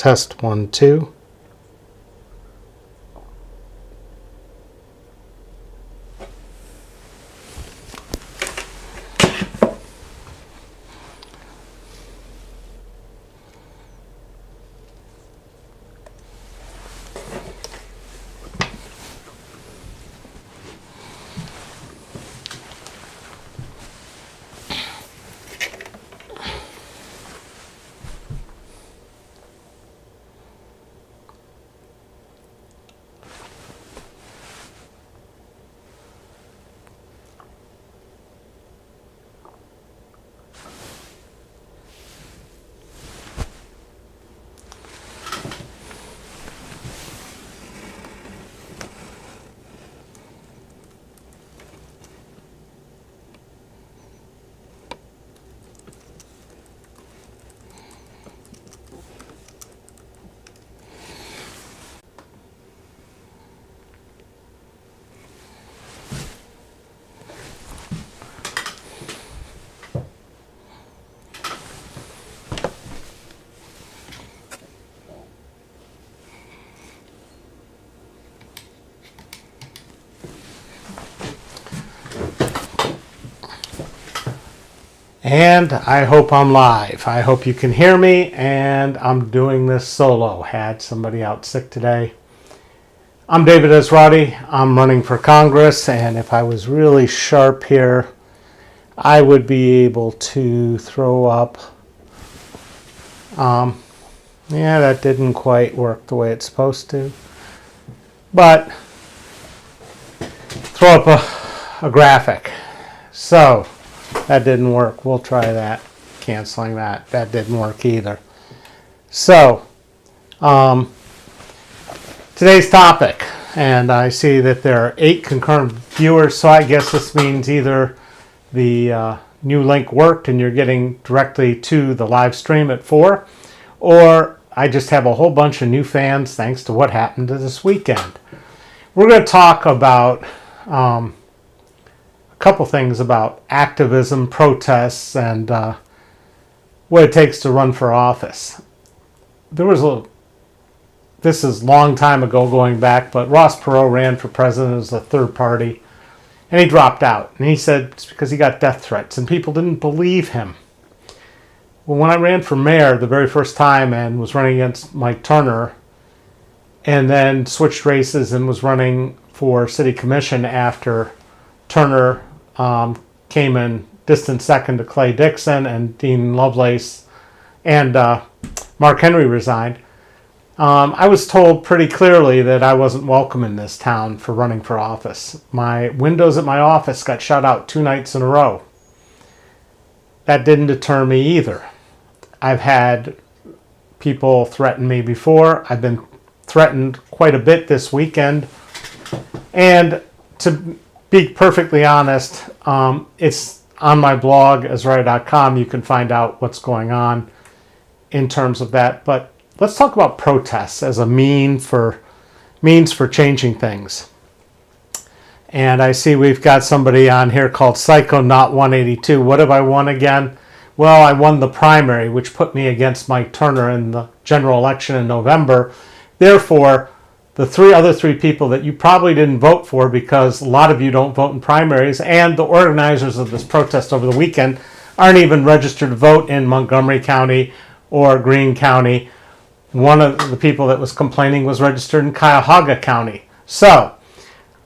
Test 1, 2. And I hope I'm live. I hope you can hear me, and I'm doing this solo. Had somebody out sick today. I'm David Esrati. I'm running for Congress, and if I was really sharp here, I would be able to throw up. Yeah, that didn't quite work the way it's supposed to. But throw up a graphic. So that didn't work. We'll try that. Canceling that. That didn't work either. So, today's topic, and I see that there are 8 concurrent viewers, so I guess this means either the new link worked and you're getting directly to the live stream at 4, or I just have a whole bunch of new fans thanks to what happened to this weekend. We're going to talk about a couple things about activism, protests, and what it takes to run for office. This is a long time ago going back, but Ross Perot ran for president as the third party, and he dropped out. And he said it's because he got death threats, and people didn't believe him. Well, when I ran for mayor the very first time and was running against Mike Turner, and then switched races and was running for city commission after Turner came in distant second to Clay Dixon and Dean Lovelace and Mark Henry resigned, I was told pretty clearly that I wasn't welcome in this town for running for office. My windows at my office got shut out 2 nights in a row. That didn't deter me either. I've had people threaten me before. I've been threatened quite a bit this weekend. And to be perfectly honest, it's on my blog, Esrati.com. You can find out what's going on in terms of that. But let's talk about protests as a means for changing things. And I see we've got somebody on here called Psycho Not 182. What have I won again? Well, I won the primary, which put me against Mike Turner in the general election in November. Therefore, the other three people that you probably didn't vote for, because a lot of you don't vote in primaries, and the organizers of this protest over the weekend aren't even registered to vote in Montgomery County or Greene County. One of the people that was complaining was registered in Cuyahoga County. So,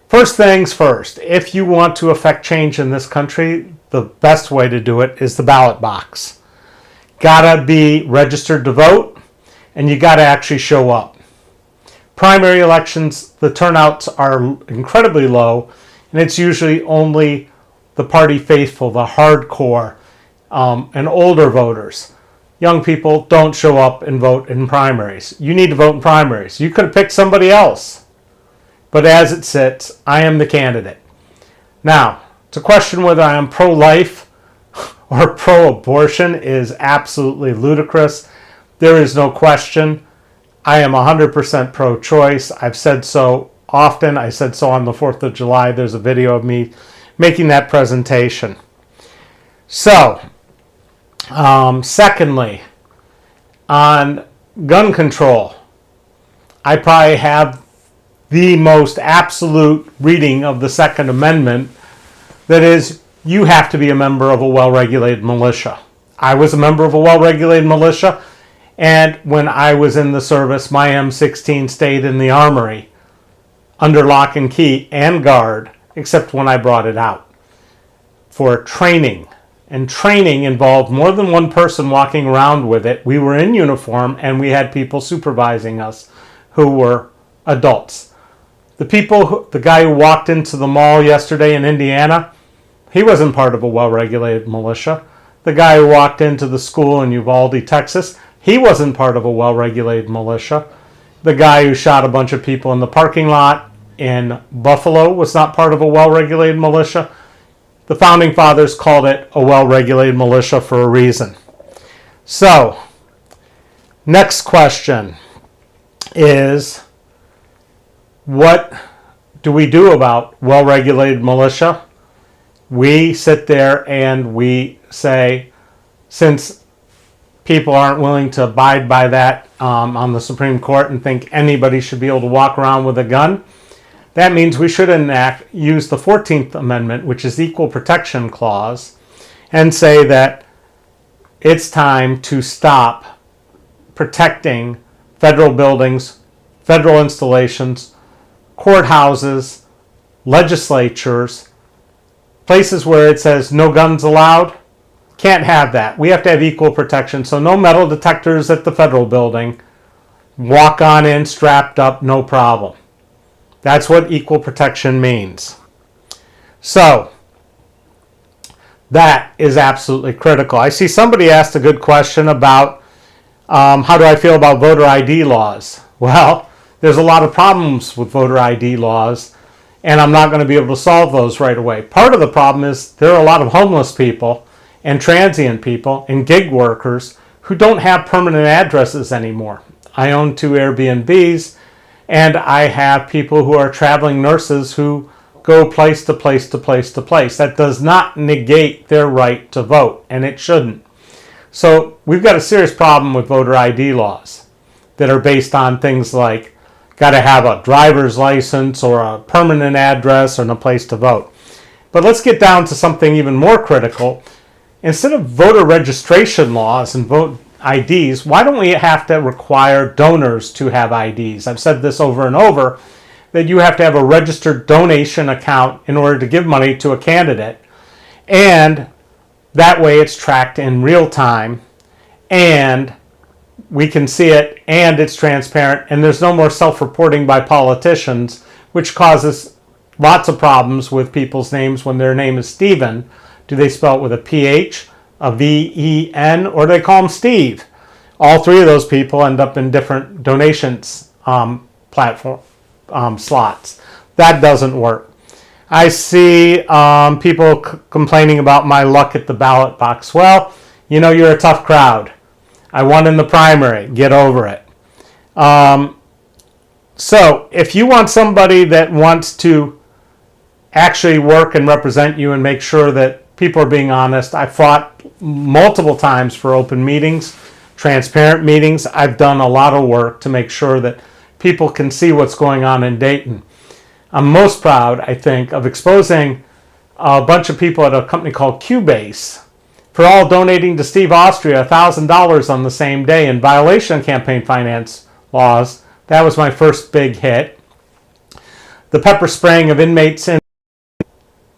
first things first, if you want to affect change in this country, the best way to do it is the ballot box. Gotta be registered to vote, and you gotta actually show up. Primary elections, the turnouts are incredibly low, and it's usually only the party faithful, the hardcore, and older voters. Young people don't show up and vote in primaries. You need to vote in primaries. You could have picked somebody else. But as it sits, I am the candidate. Now, to question whether I am pro-life or pro-abortion is absolutely ludicrous. There is no question. I am 100% pro-choice. I've said so often. I said so on the 4th of July. There's a video of me making that presentation. So, secondly, on gun control, I probably have the most absolute reading of the Second Amendment. That is, you have to be a member of a well-regulated militia. I was a member of a well-regulated militia, and when I was in the service, my M16 stayed in the armory under lock and key and guard, except when I brought it out for training. And training involved more than one person walking around with it. We were in uniform, and we had people supervising us who were adults. The guy who walked into the mall yesterday in Indiana, he wasn't part of a well-regulated militia. The guy who walked into the school in Uvalde, Texas, he wasn't part of a well-regulated militia. The guy who shot a bunch of people in the parking lot in Buffalo was not part of a well-regulated militia. The Founding Fathers called it a well-regulated militia for a reason. So, next question is, what do we do about well-regulated militia? We sit there and we say, since people aren't willing to abide by that on the Supreme Court and think anybody should be able to walk around with a gun, that means we should use the 14th Amendment, which is the Equal Protection Clause, and say that it's time to stop protecting federal buildings, federal installations, courthouses, legislatures, places where it says no guns allowed. Can't have that. We have to have equal protection. So no metal detectors at the federal building. Walk on in strapped up, no problem. That's what equal protection means. So that is absolutely critical. I see somebody asked a good question about how do I feel about voter ID laws? Well, there's a lot of problems with voter ID laws, and I'm not going to be able to solve those right away. Part of the problem is there are a lot of homeless people and transient people and gig workers who don't have permanent addresses anymore. I own 2 Airbnbs, and I have people who are traveling nurses who go place to place to place to place. That does not negate their right to vote, and it shouldn't. So we've got a serious problem with voter ID laws that are based on things like got to have a driver's license or a permanent address and a place to vote. But let's get down to something even more critical. Instead of voter registration laws and vote IDs, why don't we have to require donors to have IDs? I've said this over and over, that you have to have a registered donation account in order to give money to a candidate. And that way it's tracked in real time, and we can see it, and it's transparent, and there's no more self-reporting by politicians, which causes lots of problems with people's names when their name is Stephen. Do they spell it with a PH, a VEN, or do they call him Steve? All 3 of those people end up in different donations platform slots. That doesn't work. I see people complaining about my luck at the ballot box. Well, you know, you're a tough crowd. I won in the primary. Get over it. So if you want somebody that wants to actually work and represent you and make sure that people are being honest, I fought multiple times for open meetings, transparent meetings. I've done a lot of work to make sure that people can see what's going on in Dayton. I'm most proud, I think, of exposing a bunch of people at a company called Cubase for all donating to Steve Austria $1,000 on the same day in violation of campaign finance laws. That was my first big hit. The pepper spraying of inmates in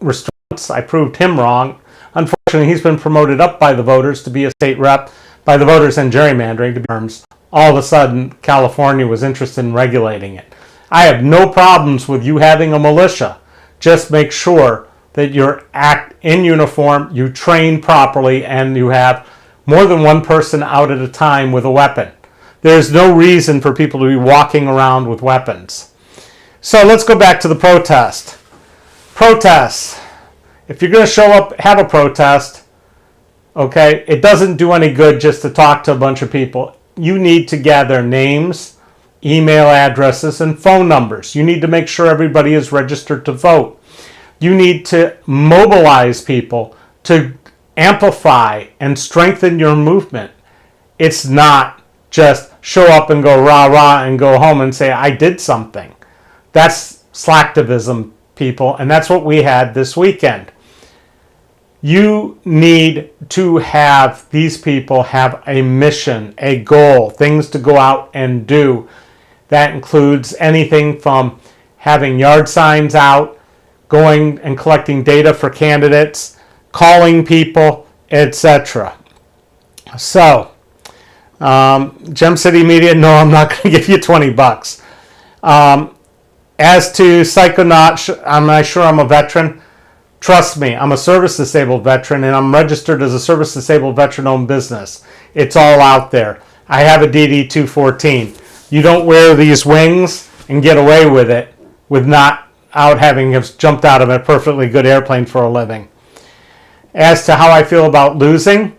restaurants, I proved him wrong. Unfortunately, he's been promoted up by the voters to be a state rep, by the voters and gerrymandering to be terms. All of a sudden, California was interested in regulating it. I have no problems with you having a militia. Just make sure that you're in uniform, you train properly, and you have more than one person out at a time with a weapon. There's no reason for people to be walking around with weapons. So let's go back to the protest. Protests. If you're going to show up, have a protest, okay, it doesn't do any good just to talk to a bunch of people. You need to gather names, email addresses, and phone numbers. You need to make sure everybody is registered to vote. You need to mobilize people to amplify and strengthen your movement. It's not just show up and go rah rah and go home and say, I did something. That's slacktivism, people, and that's what we had this weekend. You need to have these people have a mission, a goal, things to go out and do. That includes anything from having yard signs out, going and collecting data for candidates, calling people, etc. So, Gem City Media, no, I'm not going to give you $20. As to Psychonaut, I'm not sure I'm a veteran. Trust me, I'm a service-disabled veteran, and I'm registered as a service-disabled veteran-owned business. It's all out there. I have a DD-214. You don't wear these wings and get away with it with not having jumped out of a perfectly good airplane for a living. As to how I feel about losing,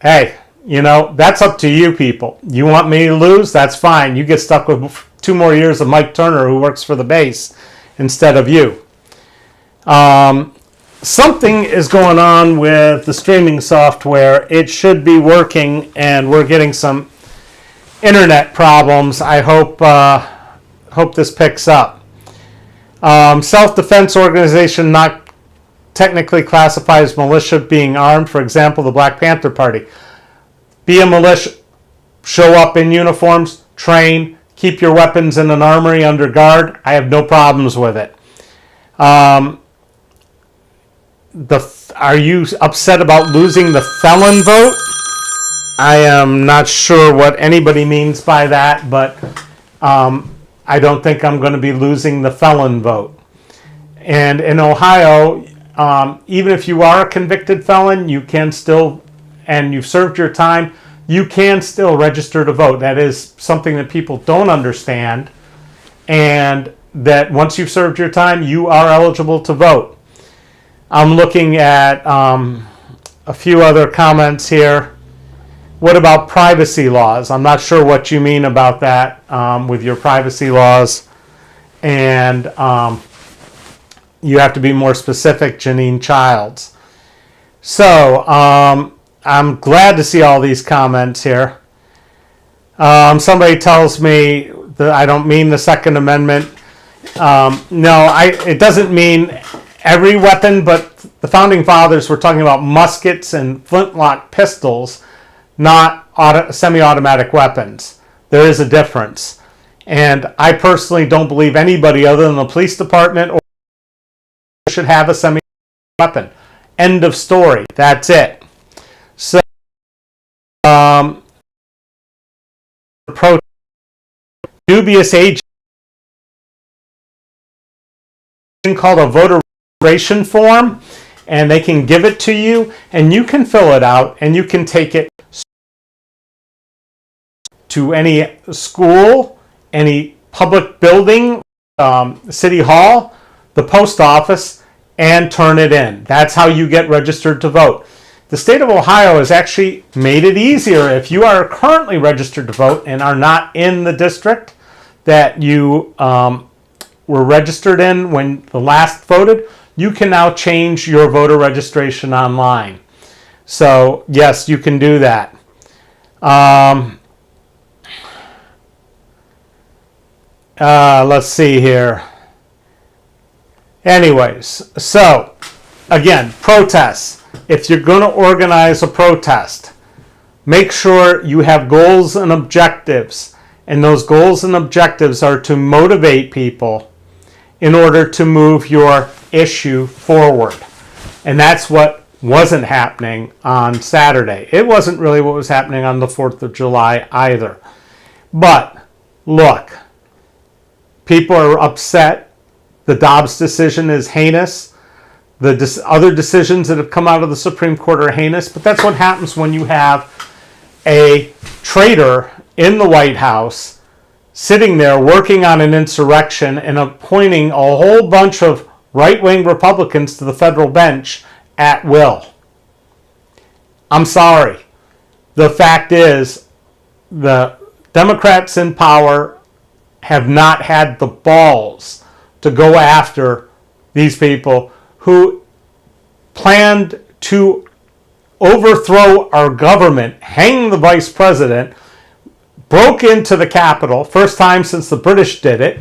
hey, that's up to you people. You want me to lose? That's fine. You get stuck with 2 more years of Mike Turner, who works for the base, instead of you. Something is going on with the streaming software. It should be working, and we're getting some internet problems. I hope this picks up. Self-defense organization not technically classified as militia being armed. For example, the Black Panther Party. Be a militia. Show up in uniforms. Train. Keep your weapons in an armory under guard. I have no problems with it. Are you upset about losing the felon vote? I am not sure what anybody means by that, but I don't think I'm going to be losing the felon vote. And in Ohio, even if you are a convicted felon, you can still, and you've served your time, you can still register to vote. That is something that people don't understand, and that once you've served your time, you are eligible to vote. I'm looking at a few other comments here. What about privacy laws? I'm not sure what you mean about that with your privacy laws. And you have to be more specific, Janine Childs. So I'm glad to see all these comments here. Somebody tells me that I don't mean the Second Amendment. No, it doesn't mean every weapon, but the Founding Fathers were talking about muskets and flintlock pistols, not semi-automatic weapons. There is a difference. And I personally don't believe anybody other than the police department or should have a semi-automatic weapon. End of story. That's it. So, dubious age called a voter registration form, and they can give it to you, and you can fill it out, and you can take it to any school, any public building, city hall, the post office, and turn it in. That's how you get registered to vote. The state of Ohio has actually made it easier. If you are currently registered to vote and are not in the district that you were registered in when the last voted, you can now change your voter registration online. So yes, you can do that. Let's see here. Anyways, so again, protests. If you're going to organize a protest, make sure you have goals and objectives. And those goals and objectives are to motivate people in order to move your issue forward. And that's what wasn't happening on Saturday. It wasn't really what was happening on the 4th of July either. But look, people are upset. The Dobbs decision is heinous. The other decisions that have come out of the Supreme Court are heinous. But that's what happens when you have a traitor in the White House sitting there working on an insurrection and appointing a whole bunch of right-wing Republicans to the federal bench at will. I'm sorry. The fact is, the Democrats in power have not had the balls to go after these people who planned to overthrow our government, hang the vice president, broke into the Capitol, first time since the British did it,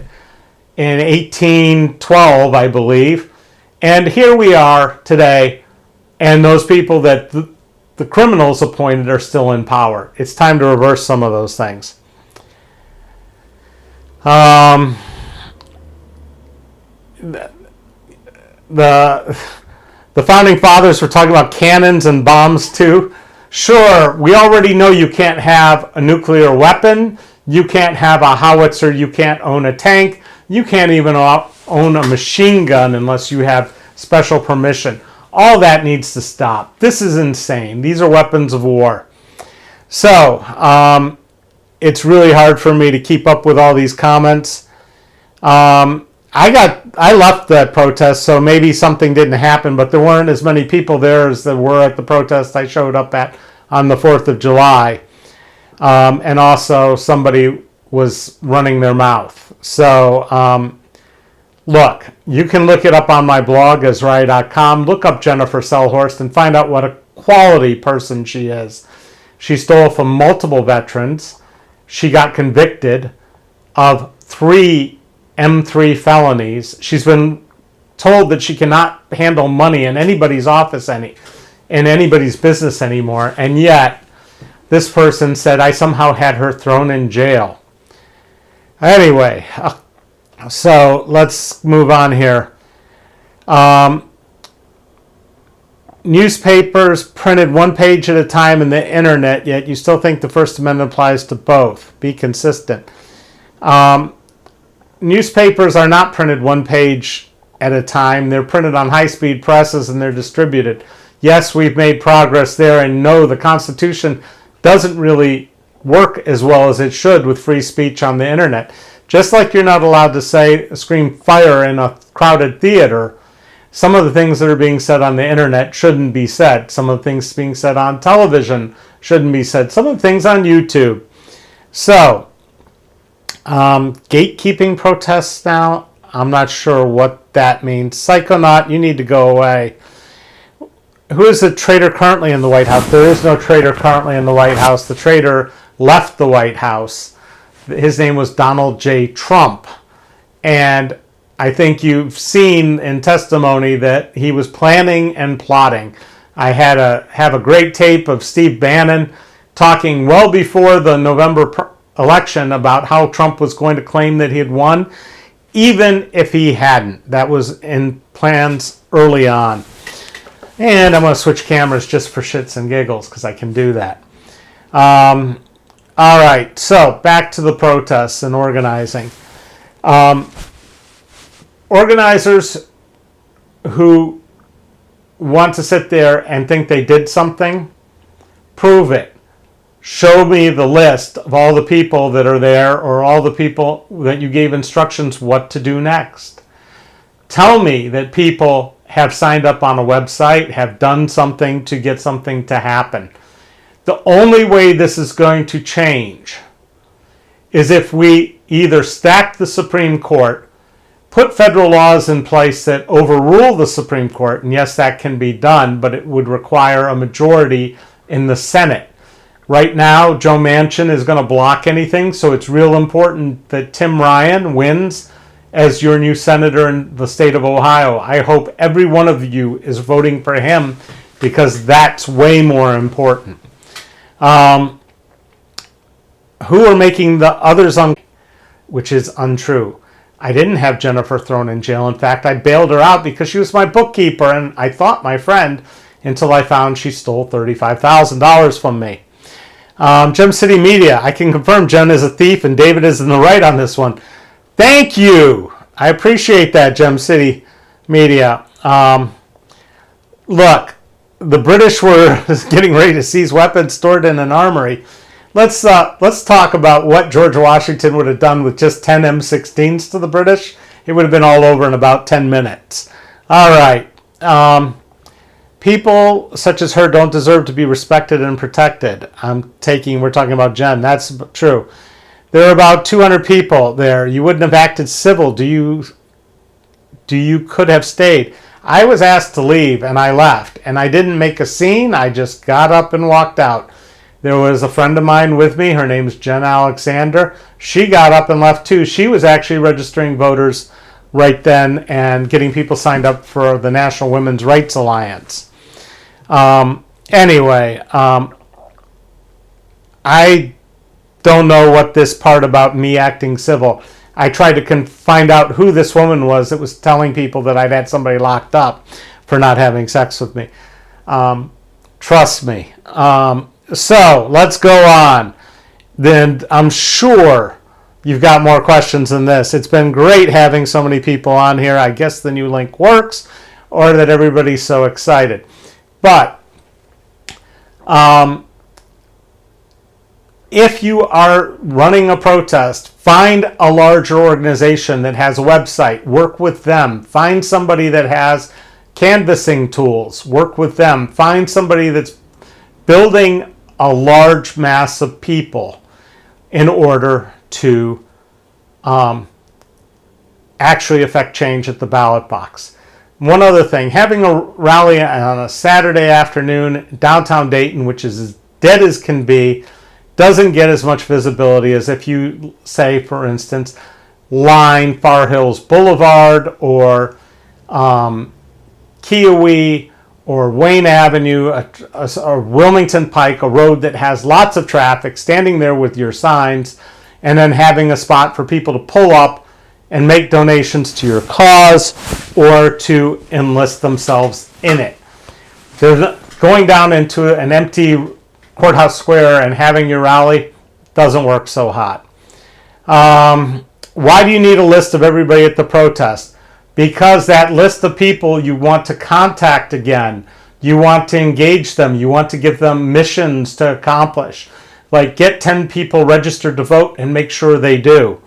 in 1812, I believe. And here we are today, and those people that the criminals appointed are still in power. It's time to reverse some of those things. The founding fathers were talking about cannons and bombs too. Sure, we already know you can't have a nuclear weapon, you can't have a howitzer, you can't own a tank, you can't even own a machine gun unless you have special permission. All that needs to stop. This is insane. These are weapons of war. So, it's really hard for me to keep up with all these comments. I left that protest, so maybe something didn't happen, but there weren't as many people there as there were at the protest I showed up at on the 4th of July. And also somebody was running their mouth. So, look, you can look it up on my blog, Esrati.com. Look up Jennifer Selhorst and find out what a quality person she is. She stole from multiple veterans. She got convicted of 3 M3 felonies. She's been told that she cannot handle money in anybody's office in anybody's business anymore. And yet, this person said I somehow had her thrown in jail. Anyway, so let's move on here. Newspapers printed one page at a time in the internet, yet you still think the First Amendment applies to both. Be consistent. Newspapers are not printed one page at a time. They're printed on high-speed presses and they're distributed. Yes, we've made progress there, and no, the Constitution doesn't really work as well as it should with free speech on the internet. Just like you're not allowed to scream fire in a crowded theater, some of the things that are being said on the internet shouldn't be said. Some of the things being said on television shouldn't be said. Some of the things on YouTube. So, gatekeeping protests now, I'm not sure what that means. Psychonaut, you need to go away. Who is the traitor currently in the White House? There is no traitor currently in the White House. The traitor left the White House. His name was Donald J. Trump. And I think you've seen in testimony that he was planning and plotting. I have a great tape of Steve Bannon talking well before the November election about how Trump was going to claim that he had won, even if he hadn't. That was in plans early on. And I'm going to switch cameras just for shits and giggles because I can do that. All right, so back to the protests and organizing. Organizers who want to sit there and think they did something, prove it. Show me the list of all the people that are there or all the people that you gave instructions what to do next. Tell me that people have signed up on a website, have done something to get something to happen. The only way this is going to change is if we either stack the Supreme Court, put federal laws in place that overrule the Supreme Court, and yes, that can be done, but it would require a majority in the Senate. Right now, Joe Manchin is going to block anything, so it's real important that Tim Ryan wins as your new senator in the state of Ohio. I hope every one of you is voting for him because that's way more important. Who are making the others which is untrue. I didn't have Jennifer thrown in jail. In fact, I bailed her out because she was my bookkeeper and I thought my friend until I found she stole $35,000 from me. Gem City Media, I can confirm Jen is a thief and David is in the right on this one. Thank you. I appreciate that, Gem City Media. Look, the British were getting ready to seize weapons stored in an armory. Let's talk about what George Washington would have done with just 10 M16s to the British. It would have been all over in about 10 minutes. All right. People such as her don't deserve to be respected and protected. We're talking about Jen. That's true. There are about 200 people there. You wouldn't have acted civil. Do you could have stayed? I was asked to leave and I left. And I didn't make a scene. I just got up and walked out. There was a friend of mine with me. Her name's Jen Alexander. She got up and left too. She was actually registering voters right then and getting people signed up for the National Women's Rights Alliance. Anyway, I don't know what this part about me acting civil. I tried to find out who this woman was that was telling people that I'd had somebody locked up for not having sex with me. Trust me. So let's go on. Then I'm sure you've got more questions than this. It's been great having so many people on here. I guess the new link works, or that everybody's so excited. But if you are running a protest, find a larger organization that has a website. Work with them. Find somebody that has canvassing tools. Work with them. Find somebody that's building a large mass of people in order to actually affect change at the ballot box. One other thing, having a rally on a Saturday afternoon downtown Dayton, which is as dead as can be, doesn't get as much visibility as if you say, for instance, line Far Hills Boulevard or Kiowee or Wayne Avenue or Wilmington Pike, a road that has lots of traffic, standing there with your signs, and then having a spot for people to pull up and make donations to your cause or to enlist themselves in it. Going down into an empty courthouse square and having your rally doesn't work so hot. Why do you need a list of everybody at the protest? Because that list of people you want to contact again. You want to engage them. You want to give them missions to accomplish. Like, get 10 people registered to vote and make sure they do.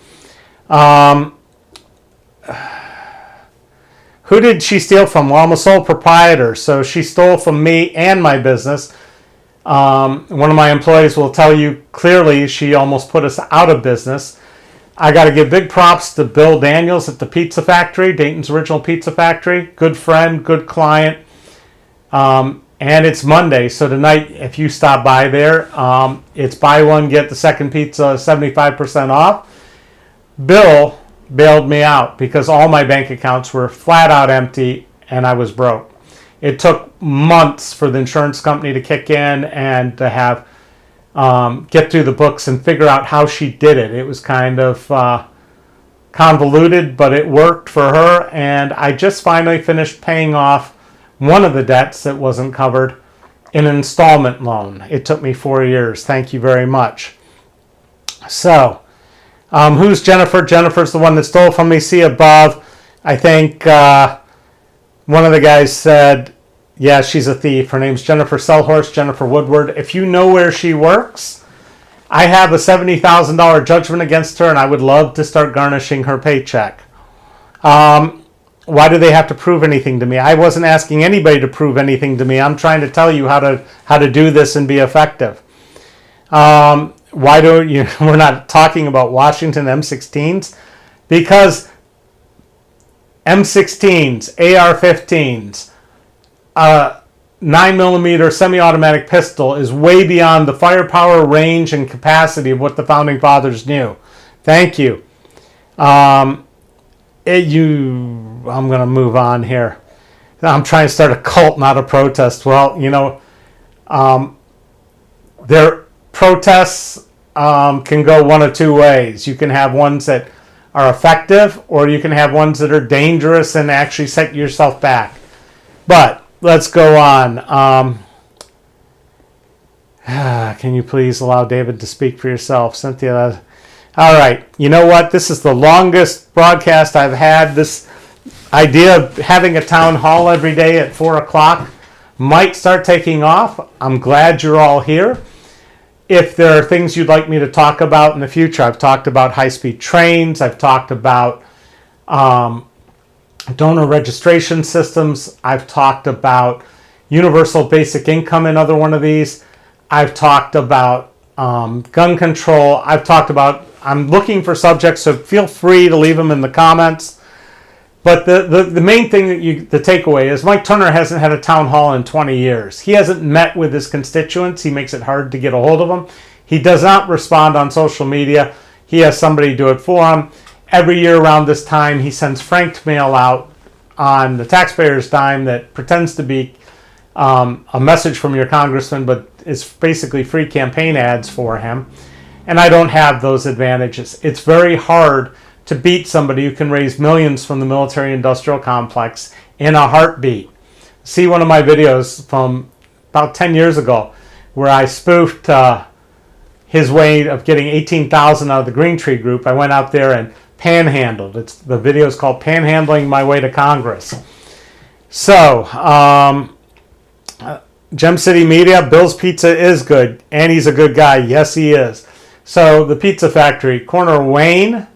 Who did she steal from? Well, I'm a sole proprietor, so she stole from me and my business. One of my employees will tell you clearly she almost put us out of business. I got to give big props to Bill Daniels at the Pizza Factory, Dayton's original pizza factory. Good friend, good client. And it's Monday, so tonight, if you stop by there, it's buy one, get the second pizza 75% off. Bill bailed me out because all my bank accounts were flat out empty and I was broke. It took months for the insurance company to kick in and to have get through the books and figure out how she did it. It was kind of convoluted, but it worked for her, and I just finally finished paying off one of the debts that wasn't covered in an installment loan. It took me 4 years. Thank you very much. So, who's Jennifer? Jennifer's the one that stole from me. See above. I think one of the guys said, yeah, she's a thief. Her name's Jennifer Sellhorst, Jennifer Woodward. If you know where she works, I have a $70,000 judgment against her, and I would love to start garnishing her paycheck. Why do they have to prove anything to me? I wasn't asking anybody to prove anything to me. I'm trying to tell you how to do this and be effective. Why don't you? We're not talking about Washington M16s because M16s, AR-15s, 9mm semi-automatic pistol is way beyond the firepower, range, and capacity of what the Founding Fathers knew. Thank you. I'm going to move on here. I'm trying to start a cult, not a protest. Well, their protests can go one of two ways. You can have ones that are effective, or you can have ones that are dangerous and actually set yourself back. But let's go on. Can you please allow David to speak for yourself? Cynthia. All right. You know what? This is the longest broadcast I've had. This idea of having a town hall every day at 4 o'clock might start taking off. I'm glad you're all here. If there are things you'd like me to talk about in the future, I've talked about high-speed trains. I've talked about donor registration systems. I've talked about universal basic income, another one of these. I've talked about gun control. I'm looking for subjects, so feel free to leave them in the comments. But the main thing the takeaway is Mike Turner hasn't had a town hall in 20 years. He hasn't met with his constituents. He makes it hard to get a hold of them. He does not respond on social media. He has somebody do it for him. Every year around this time, he sends franked mail out on the taxpayer's dime that pretends to be a message from your congressman, but it's basically free campaign ads for him. And I don't have those advantages. It's very hard to beat somebody who can raise millions from the military-industrial complex in a heartbeat. See one of my videos from about 10 years ago where I spoofed his way of getting $18,000 out of the Green Tree Group. I went out there and panhandled. The video is called Panhandling My Way to Congress. So, Gem City Media, Bill's Pizza is good, and he's a good guy. Yes, he is. So, the Pizza Factory, corner Wayne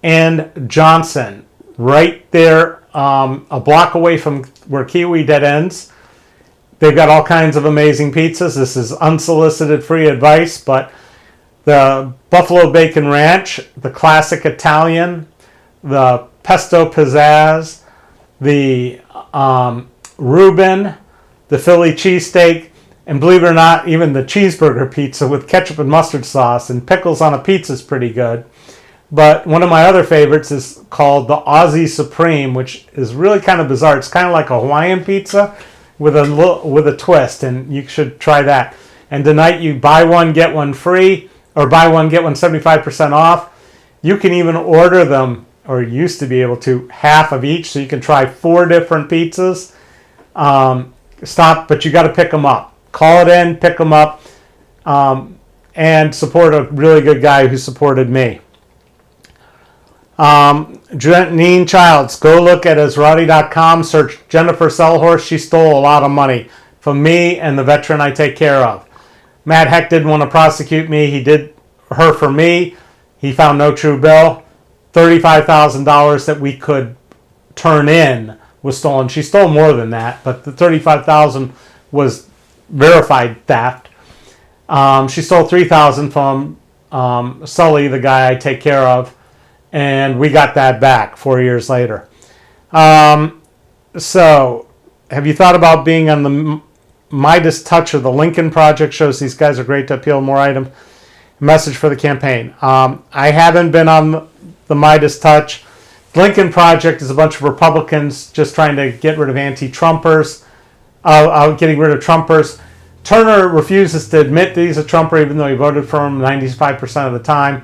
and Johnson, right there, a block away from where Kiwi Dead ends. They've got all kinds of amazing pizzas. This is unsolicited free advice, but the Buffalo Bacon Ranch, the classic Italian, the Pesto Pizzazz, the Reuben, the Philly cheesesteak, and believe it or not, even the cheeseburger pizza with ketchup and mustard sauce and pickles on a pizza is pretty good. But one of my other favorites is called the Aussie Supreme, which is really kind of bizarre. It's kind of like a Hawaiian pizza with a twist, and you should try that. And tonight you buy one, get one free, or buy one, get one 75% off. You can even order them, or used to be able to, half of each, so you can try 4 different pizzas. But you got to pick them up. Call it in, pick them up, and support a really good guy who supported me. Janine Childs, go look at Esrati.com, search Jennifer Sellhorst. She stole a lot of money from me and the veteran I take care of. Matt Heck didn't want to prosecute me. He did her for me. He found no true bill. $35,000 that we could turn in was stolen. She stole more than that, but the $35,000 was verified theft. She stole $3,000 from Sully, the guy I take care of, and we got that back 4 years later. So, have you thought about being on the Midas Touch or the Lincoln Project? Shows these guys are great to appeal more items. Message for the campaign. I haven't been on the Midas Touch. The Lincoln Project is a bunch of Republicans just trying to get rid of anti-Trumpers, getting rid of Trumpers. Turner refuses to admit that he's a Trumper, even though he voted for him 95% of the time.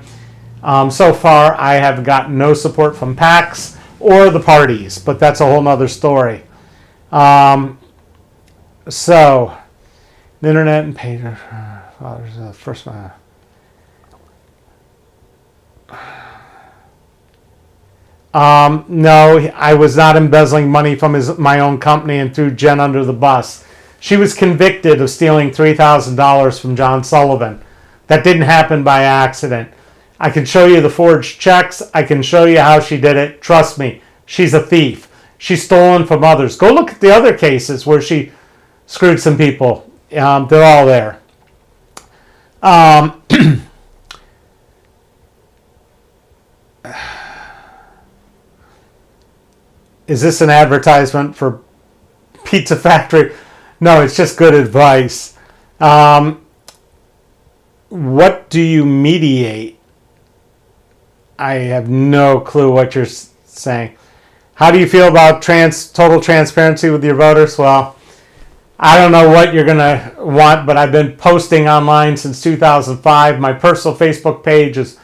So far, I have gotten no support from PACs or the parties, but that's a whole nother story. So, the internet and pager. First one. No, I was not embezzling money from my own company and threw Jen under the bus. She was convicted of stealing $3,000 from John Sullivan. That didn't happen by accident. I can show you the forged checks. I can show you how she did it. Trust me, she's a thief. She's stolen from others. Go look at the other cases where she screwed some people. They're all there. Is this an advertisement for Pizza Factory? No, it's just good advice. What do you mediate? I have no clue what you're saying. How do you feel about total transparency with your voters? Well, I don't know what you're going to want, but I've been posting online since 2005. My personal Facebook page is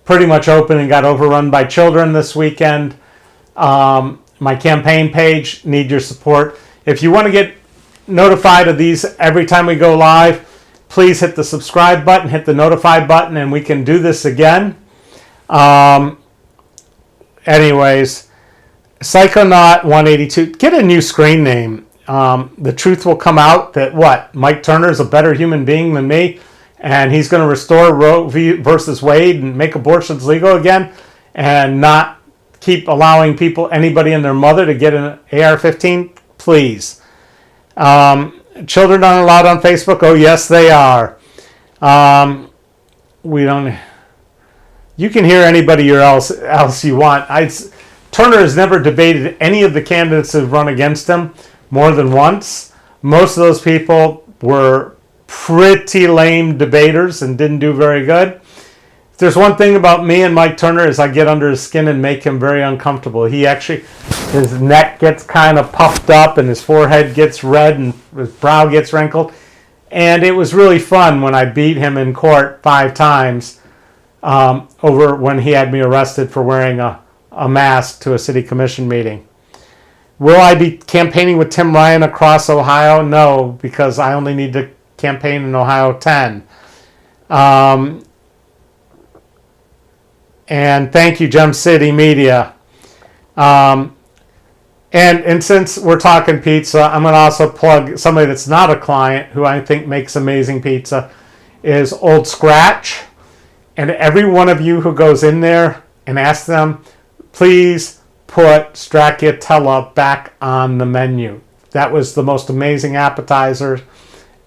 pretty much open and got overrun by children this weekend. My campaign page, need your support. If you want to get notified of these every time we go live, please hit the subscribe button, hit the notify button, and we can do this again. Anyways, Psychonaut 182, get a new screen name. The truth will come out that Mike Turner is a better human being than me, and he's going to restore Roe v. versus Wade and make abortions legal again, and not keep allowing anybody and their mother to get an AR-15. Please. Children aren't allowed on Facebook. Oh yes, they are. We don't. You can hear anybody else you want. Turner has never debated any of the candidates who've run against him more than once. Most of those people were pretty lame debaters and didn't do very good. If there's one thing about me and Mike Turner is I get under his skin and make him very uncomfortable. His neck gets kind of puffed up and his forehead gets red and his brow gets wrinkled. And it was really fun when I beat him in court 5 times over when he had me arrested for wearing a mask to a city commission meeting. Will I be campaigning with Tim Ryan across Ohio? No, because I only need to campaign in Ohio 10. And thank you, Gem City Media. And since we're talking pizza, I'm going to also plug somebody that's not a client who I think makes amazing pizza is Old Scratch. And every one of you who goes in there and asks them, please put stracciatella back on the menu. That was the most amazing appetizer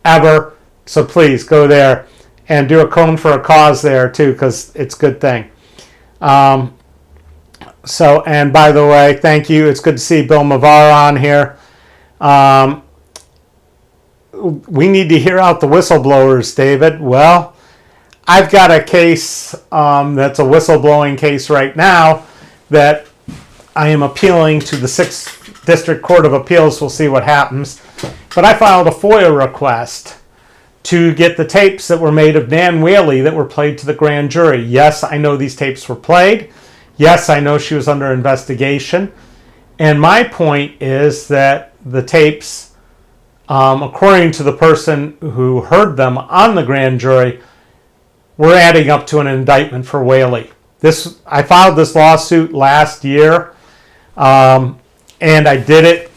ever. So please go there and do a cone for a cause there too, because it's a good thing. And by the way, thank you. It's good to see Bill Mavar on here. We need to hear out the whistleblowers, David. Well, I've got a case that's a whistleblowing case right now that I am appealing to the 6th District Court of Appeals. We'll see what happens. But I filed a FOIA request to get the tapes that were made of Nan Whaley that were played to the grand jury. Yes, I know these tapes were played. Yes, I know she was under investigation. And my point is that the tapes, according to the person who heard them on the grand jury, were adding up to an indictment for Whaley. I filed this lawsuit last year, and I did it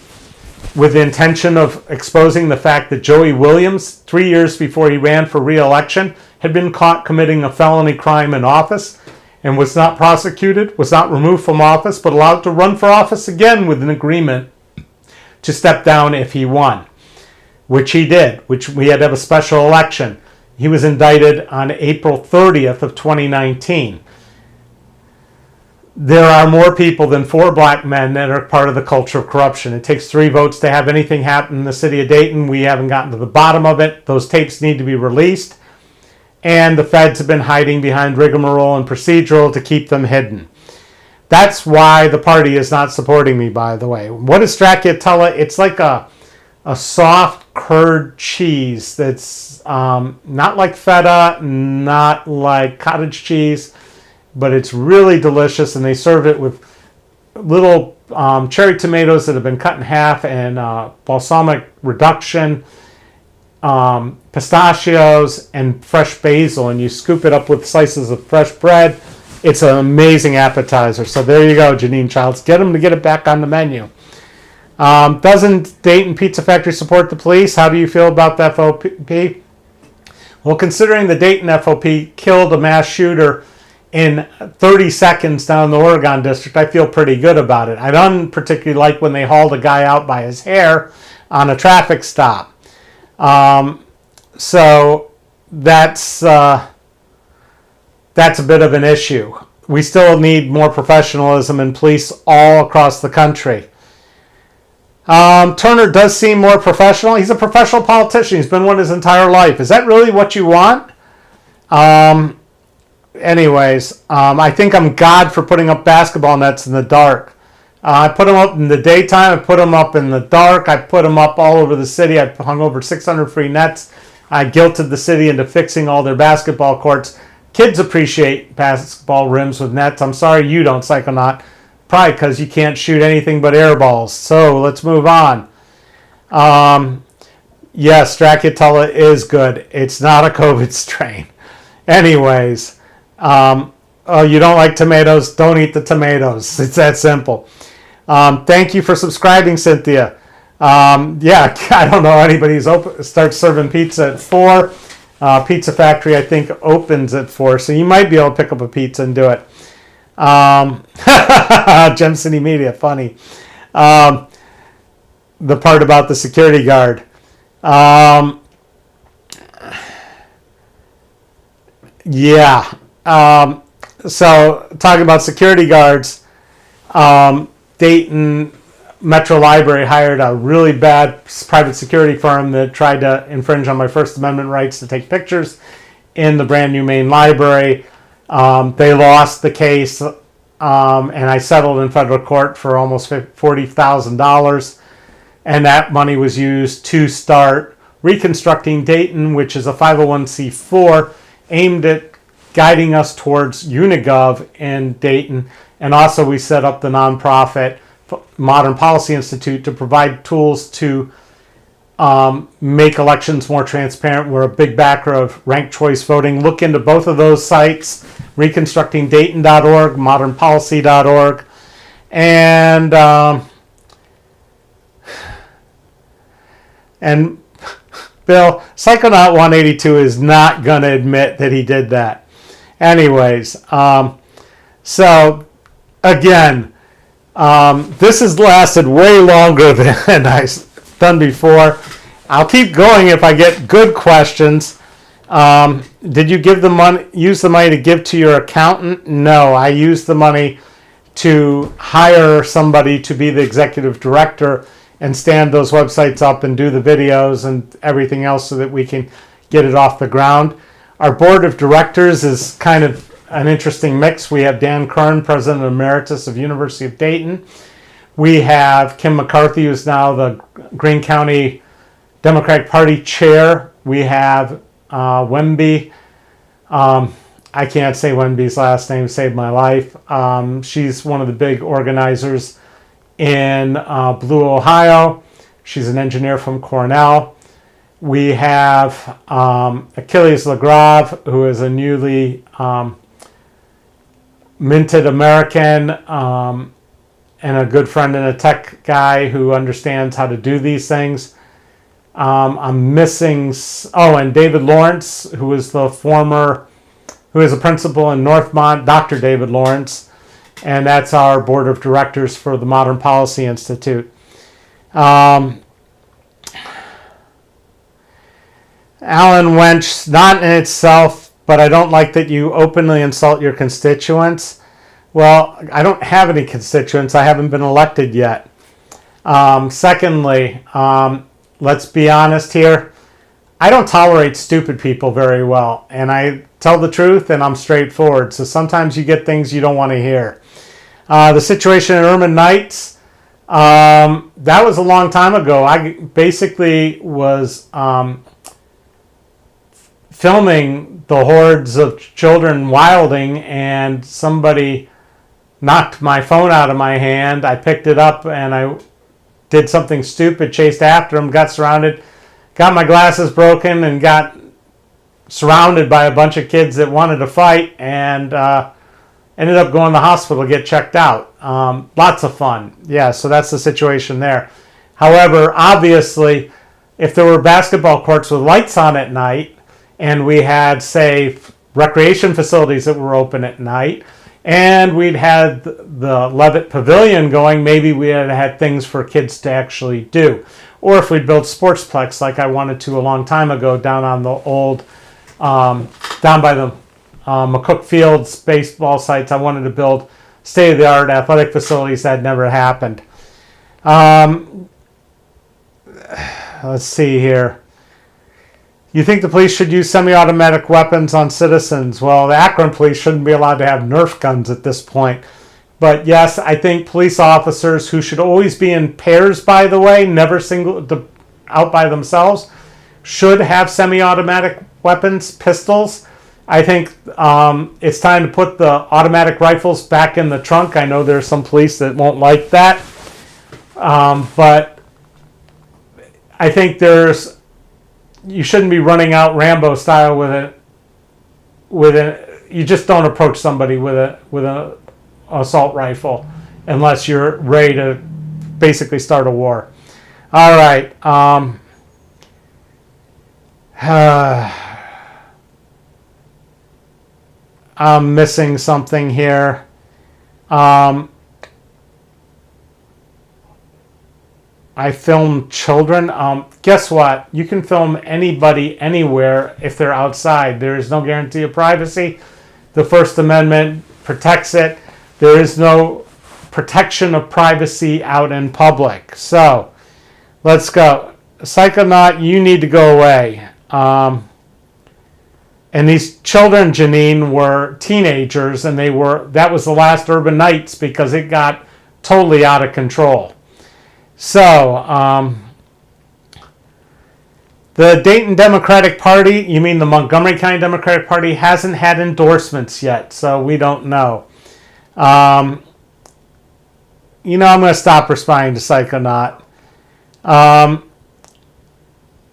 with the intention of exposing the fact that Joey Williams, 3 years before he ran for re-election, had been caught committing a felony crime in office and was not prosecuted, was not removed from office, but allowed to run for office again with an agreement to step down if he won, which he did, which we had to have a special election. He was indicted on April 30th of 2019. There are more people than 4 black men that are part of the culture of corruption. It takes 3 votes to have anything happen in the city of Dayton. We haven't gotten to the bottom of it. Those tapes need to be released. And the feds have been hiding behind rigmarole and procedural to keep them hidden. That's why the party is not supporting me, by the way. What is stracciatella? It's like a soft curd cheese that's not like feta, not like cottage cheese, but it's really delicious, and they serve it with little cherry tomatoes that have been cut in half and balsamic reduction, pistachios, and fresh basil, and you scoop it up with slices of fresh bread. It's an amazing appetizer. So there you go, Janine Childs. Get them to get it back on the menu. Doesn't Dayton Pizza Factory support the police? How do you feel about the FOP? Well, considering the Dayton FOP killed a mass shooter in 30 seconds down in the Oregon district, I feel pretty good about it. I don't particularly like when they hauled a guy out by his hair on a traffic stop. So that's a bit of an issue. We still need more professionalism in police all across the country. Turner does seem more professional. He's a professional politician. He's been one his entire life. Is that really what you want? Anyways, I think I'm God for putting up basketball nets in the dark. I put them up in the daytime. I put them up in the dark. I put them up all over the city. I hung over 600 free nets. I guilted the city into fixing all their basketball courts. Kids appreciate basketball rims with nets. I'm sorry you don't, Psychonaut. Probably because you can't shoot anything but air balls. So let's move on. Yes, stracciatella is good. It's not a COVID strain. Anyways, oh, you don't like tomatoes? Don't eat the tomatoes. It's that simple. Thank you for subscribing, Cynthia. Yeah, I don't know anybody who's starts serving pizza at 4. Pizza Factory, I think, opens at 4. So you might be able to pick up a pizza and do it. Gem City Media, funny. The part about the security guard. Yeah. So talking about security guards, Dayton Metro Library hired a really bad private security firm that tried to infringe on my First Amendment rights to take pictures in the brand new main library. They lost the case, and I settled in federal court for almost $40,000. And that money was used to start Reconstructing Dayton, which is a 501c4 aimed at guiding us towards Unigov in Dayton. And also we set up the nonprofit Modern Policy Institute to provide tools to make elections more transparent. We're a big backer of ranked choice voting. Look into both of those sites, reconstructingdayton.org, modernpolicy.org. And Bill, Psychonaut 182 is not going to admit that he did that. Anyways, so again, this has lasted way longer than I've done before. I'll keep going if I get good questions. Did you use the money to give to your accountant? No, I used the money to hire somebody to be the executive director and stand those websites up and do the videos and everything else so that we can get it off the ground. Our board of directors is kind of an interesting mix. We have Dan Kern, President Emeritus of University of Dayton. We have Kim McCarthy, who's now the Greene County Democratic Party chair. We have Wemby. I can't say Wemby's last name, saved my life. She's one of the big organizers in Blue, Ohio. She's an engineer from Cornell. We have Achilles Lagrave, who is a newly minted American and a good friend and a tech guy who understands how to do these things. I'm missing, and David Lawrence, who is a principal in Northmont, Dr. David Lawrence. And that's our board of directors for the Modern Policy Institute. Alan Wench, not in itself, but I don't like that you openly insult your constituents. Well, I don't have any constituents. I haven't been elected yet. Secondly, let's be honest here. I don't tolerate stupid people very well. And I tell the truth and I'm straightforward. So sometimes you get things you don't want to hear. The situation at Ermine Nights, that was a long time ago. I basically was filming the hordes of children wilding, and somebody knocked my phone out of my hand. I picked it up and I did something stupid, chased after them, got surrounded, got my glasses broken, and got surrounded by a bunch of kids that wanted to fight, and ended up going to the hospital to get checked out. Lots of fun. Yeah, so that's the situation there. However, obviously, if there were basketball courts with lights on at night, and we had, say, recreation facilities that were open at night, and we'd had the Levitt Pavilion going, maybe we had things for kids to actually do. Or if we'd built sportsplex like I wanted to a long time ago down on the old, down by the McCook Fields baseball sites, I wanted to build state-of-the-art athletic facilities. That never happened. Let's see here. You think the police should use semi-automatic weapons on citizens? Well, the Akron police shouldn't be allowed to have Nerf guns at this point. But yes, I think police officers, who should always be in pairs, by the way, never out by themselves, should have semi-automatic weapons, pistols. I think it's time to put the automatic rifles back in the trunk. I know there's some police that won't like that. But I think you shouldn't be running out Rambo style with it. You just don't approach somebody with an assault rifle unless you're ready to basically start a war. All right. I'm missing something here. I film children. Guess what? You can film anybody anywhere if they're outside. There is no guarantee of privacy. The First Amendment protects it. There is no protection of privacy out in public. So let's go. Psychonaut, you need to go away. And these children, Janine, were teenagers, and that was the last Urban Nights because it got totally out of control. So, the Dayton Democratic Party, you mean the Montgomery County Democratic Party, hasn't had endorsements yet, so we don't know. I'm going to stop responding to Psychonaut.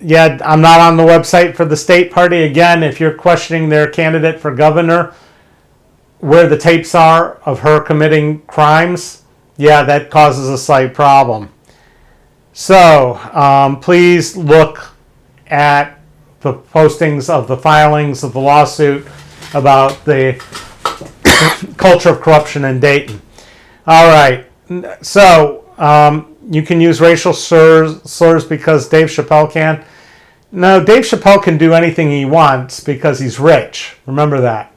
Yeah, I'm not on the website for the state party. Again, if you're questioning their candidate for governor, where the tapes are of her committing crimes, yeah, that causes a slight problem. So, please look at the postings of the filings of the lawsuit about the culture of corruption in Dayton. All right, so you can use racial slurs because Dave Chappelle can. No, Dave Chappelle can do anything he wants because he's rich. Remember that.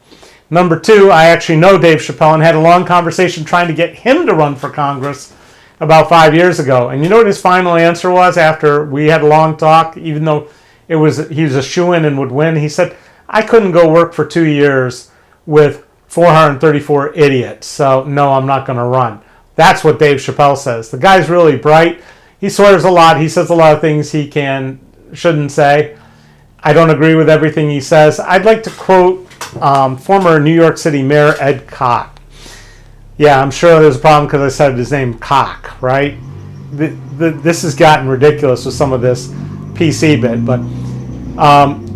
Number two, I actually know Dave Chappelle and had a long conversation trying to get him to run for Congress about 5 years ago. And you know what his final answer was after we had a long talk, even though he was a shoo-in and would win? He said, I couldn't go work for 2 years with 434 idiots, so no, I'm not going to run. That's what Dave Chappelle says. The guy's really bright. He swears a lot. He says a lot of things he shouldn't say. I don't agree with everything he says. I'd like to quote former New York City Mayor Ed Koch. Yeah, I'm sure there's a problem because I said his name Koch, right? This has gotten ridiculous with some of this PC bit, but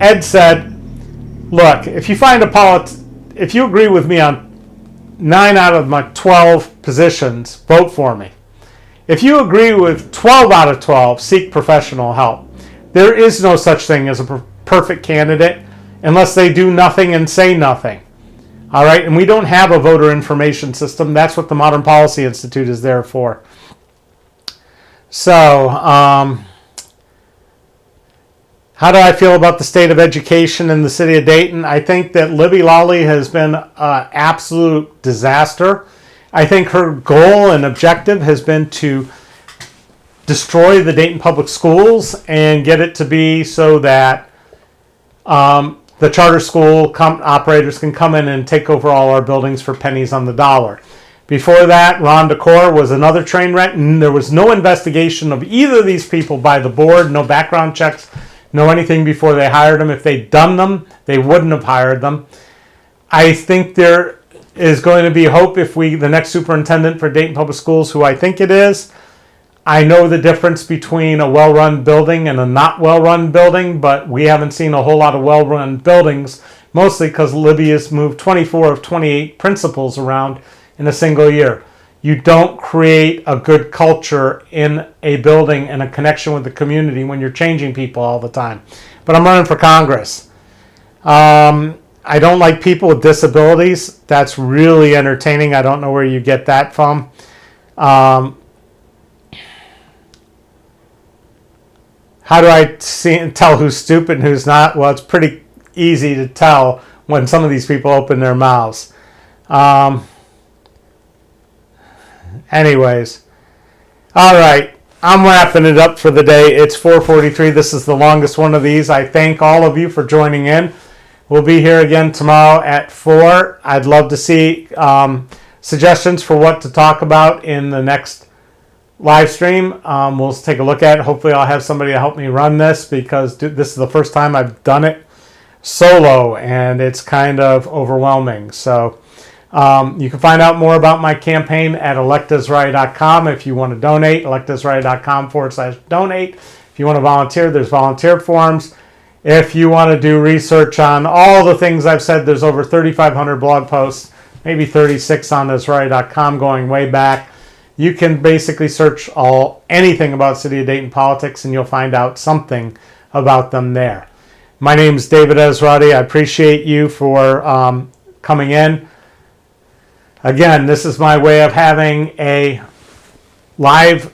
Ed said, look, if you agree with me on 9 out of my 12 positions, vote for me. If you agree with 12 out of 12, seek professional help. There is no such thing as a perfect candidate unless they do nothing and say nothing. All right, and we don't have a voter information system. That's what the Modern Policy Institute is there for. So, how do I feel about the state of education in the city of Dayton? I think that Libby Lawley has been an absolute disaster. I think her goal and objective has been to destroy the Dayton Public Schools and get it to be so that the charter school operators can come in and take over all our buildings for pennies on the dollar. Before that, Ron DeCore was another train wreck, and there was no investigation of either of these people by the board, no background checks, no anything before they hired them. If they'd done them, they wouldn't have hired them. I think there is going to be hope if the next superintendent for Dayton Public Schools, who I think it is. I know the difference between a well-run building and a not well-run building, but we haven't seen a whole lot of well-run buildings, mostly because Libby has moved 24 of 28 principals around in a single year. You don't create a good culture in a building and a connection with the community when you're changing people all the time. But I'm running for Congress. I don't like people with disabilities. That's really entertaining. I don't know where you get that from. How do I tell who's stupid and who's not? Well, it's pretty easy to tell when some of these people open their mouths. Anyways, all right, I'm wrapping it up for the day. It's 4:43. This is the longest one of these. I thank all of you for joining in. We'll be here again tomorrow at 4. I'd love to see suggestions for what to talk about in the next live stream. We'll take a look at it. Hopefully I'll have somebody to help me run this because this is the first time I've done it solo and it's kind of overwhelming. So you can find out more about my campaign at electesrally.com. If you want to donate, electesrally.com/donate. If you want to volunteer, there's volunteer forms. If you want to do research on all the things I've said, there's over 3,500 blog posts, maybe 36 on esrati.com going way back. You can basically search anything about City of Dayton politics and you'll find out something about them there. My name is David Esrati. I appreciate you for coming in. Again, this is my way of having a live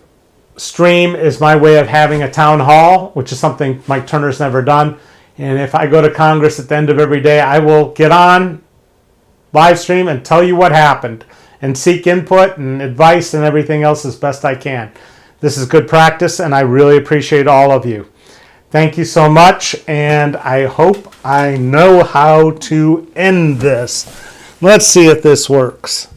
stream, is my way of having a town hall, which is something Mike Turner's never done. And if I go to Congress at the end of every day, I will get on live stream and tell you what happened. and seek input and advice and everything else as best I can. This is good practice, and I really appreciate all of you. Thank you so much, and I hope I know how to end this. Let's see if this works.